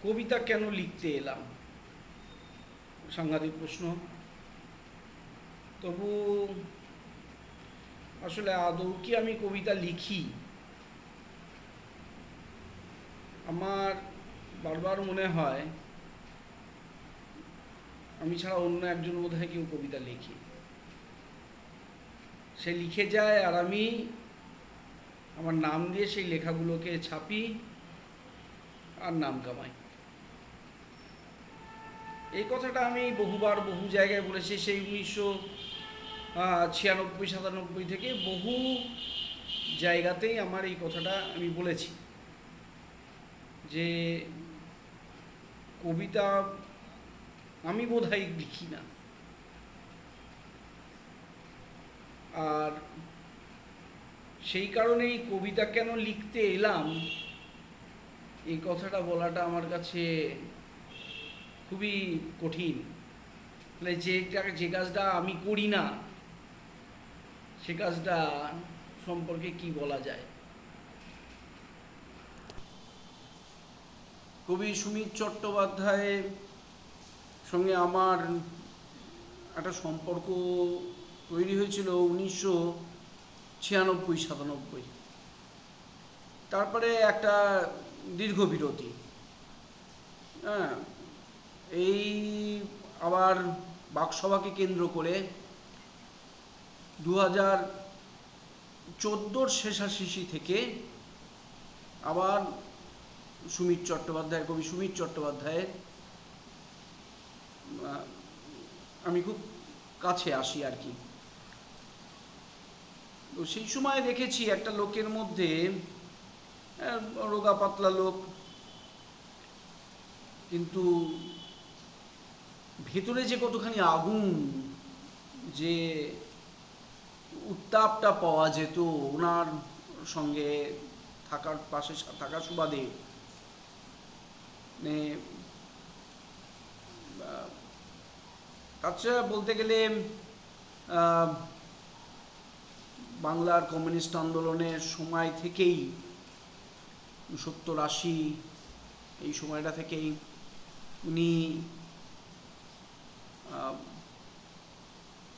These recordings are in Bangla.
কবিতা কেন লিখতে এলাম? সাংঘাতিক প্রশ্ন। তবু আসলে আদৌ কি আমি কবিতা লিখি? আমার বারবার মনে হয় আমি ছাড়া অন্য একজন বোধহয় কেউ কবিতা লেখে। সে লিখে যায় আর আমি আমার নাম দিয়ে সেই লেখাগুলোকে ছাপি আর নাম কামাই। এই কথাটা আমি বহুবার বহু জায়গায় বলেছি, সেই 1996-97 থেকে বহু জায়গাতেই আমার এই কথাটা আমি বলেছি যে কবিতা আমি বোধহয় লিখি না। আর সেই কারণেই কবিতা কেন লিখতে এলাম এই কথাটা বলাটা আমার কাছে খুবই কঠিন। মানে যে কাজটা আমি করি না সে কাজটা সম্পর্কে কি বলা যায়। কবি সুমিত চট্টোপাধ্যায়ের সঙ্গে আমার একটা সম্পর্ক তৈরি হয়েছিল 1996-97। তারপরে একটা দীর্ঘ বিরতি। হ্যাঁ, এই আবার বাকসভাকে কেন্দ্র করে 2014-র শেষাশেষি থেকে আবার কবি সুমিত চট্টোপাধ্যায়ের আমি খুব কাছে আসি আর কি। তো সেই সময় দেখেছি একটা লোকের মধ্যে, রোগা পাতলা লোক, কিন্তু ভেতরে যে কতখানি আগুন, যে উত্তাপটা পাওয়া যেত ওনার সঙ্গে পাশে থাকার সুবাদে, মানে তাছাড়া বলতে গেলে বাংলার কমিউনিস্ট আন্দোলনের সময় থেকেই 70-80 এই সময়টা থেকেই উনি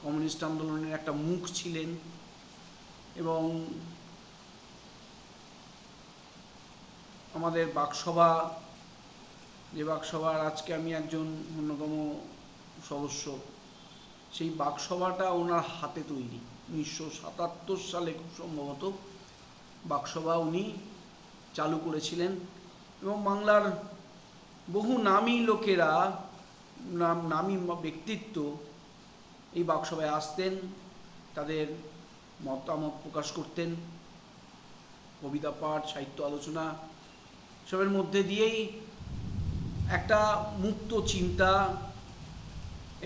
কমিউনিস্ট আন্দোলনের একটা মুখ ছিলেন। এবং আমাদের বাকসভা, যে বাকসভার আজকে আমি একজন অন্যতম সদস্য, সেই বাকসভাটা ওনার হাতে তৈরি। 1977 সালে খুব সম্ভবত বাকসভা উনি চালু করেছিলেন। এবং বাংলার বহু নামী লোকেরা, নামী ব্যক্তিত্ব এই বাকসভায় আসতেন, তাদের মতামত প্রকাশ করতেন, কবিতা পাঠ, সাহিত্য আলোচনা, সবের মধ্যে দিয়েই একটা মুক্ত চিন্তা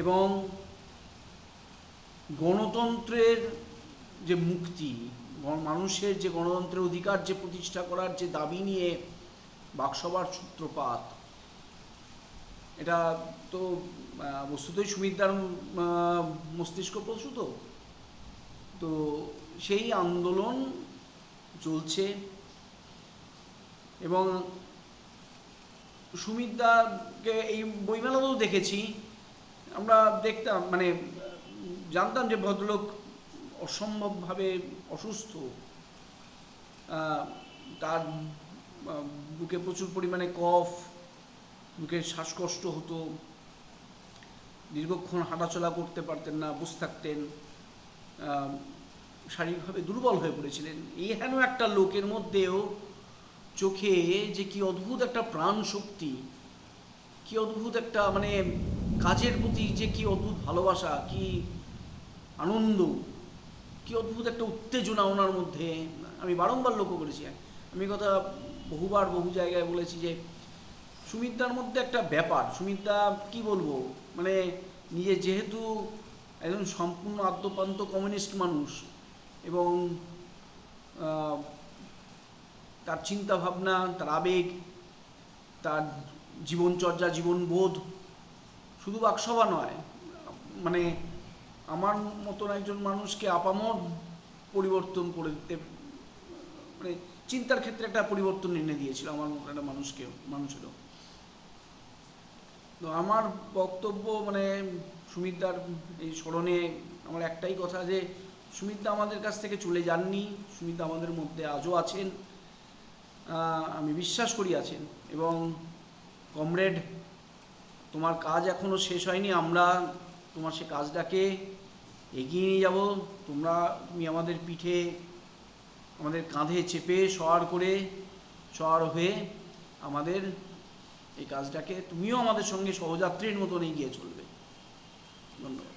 এবং গণতন্ত্রের যে মুক্তি, মানুষের যে গণতন্ত্রের অধিকার যে প্রতিষ্ঠা করার যে দাবি নিয়ে বাকসভার সূত্রপাত, এটা তো বস্তুতই সুমিতদার মস্তিষ্ক প্রসূত। তো সেই আন্দোলন চলছে এবং সুমিতদাকে এই বইমেলাতেও দেখেছি। আমরা দেখতাম, মানে জানতাম যে ভদ্রলোক অসম্ভবভাবে অসুস্থ, তার বুকে প্রচুর পরিমাণে কফ, বুকের শ্বাসকষ্ট হতো, দীর্ঘক্ষণ হাঁটাচলা করতে পারতেন না, বসে থাকতেন, শারীরিকভাবে দুর্বল হয়ে পড়েছিলেন। এই হেন একটা লোকের মধ্যেও চোখে যে কি অদ্ভুত একটা প্রাণ শক্তি, কি অদ্ভুত একটা মানে কাজের প্রতি যে কি অদ্ভুত ভালোবাসা, কি আনন্দ, কি অদ্ভুত একটা উত্তেজনা ওনার মধ্যে আমি বারংবার লক্ষ্য করেছি। আমি কথা বহুবার বহু জায়গায় বলেছি যে সুমিতদার মধ্যে একটা ব্যাপার, সুমিতদা কি বলবো, মানে নিজে যেহেতু একজন সম্পূর্ণ আদ্যপান্ত কমিউনিস্ট মানুষ এবং তার চিন্তা ভাবনা, তার আবেগ, তার জীবনচর্যা, জীবনবোধ শুধু বাকসভা নয়, মানে আমার মতন একজন মানুষকে আপামর পরিবর্তন করে দিতে, মানে চিন্তার ক্ষেত্রে একটা পরিবর্তন এনে দিয়েছিল আমার মতো একটা মানুষেরও। তো আমার বক্তব্য মানে সুমিতদার এই স্মরণে আমার একটাই কথা যে সুমিতদা আমাদের কাছ থেকে চলে যাননি, সুমিতদা আমাদের মধ্যে আজও আছেন, আমি বিশ্বাস করি আছেন। এবং কমরেড, তোমার কাজ এখনো শেষ হয়নি, আমরা তোমার সে কাজটাকে এগিয়ে নিয়ে যাব। তুমি আমাদের পিঠে, আমাদের কাঁধে চেপে সওয়ার হয়ে আমাদের এই কাজটাকে তুমিও আমাদের সঙ্গে সহযাত্রীর মতন এগিয়ে চলবে। ধন্যবাদ।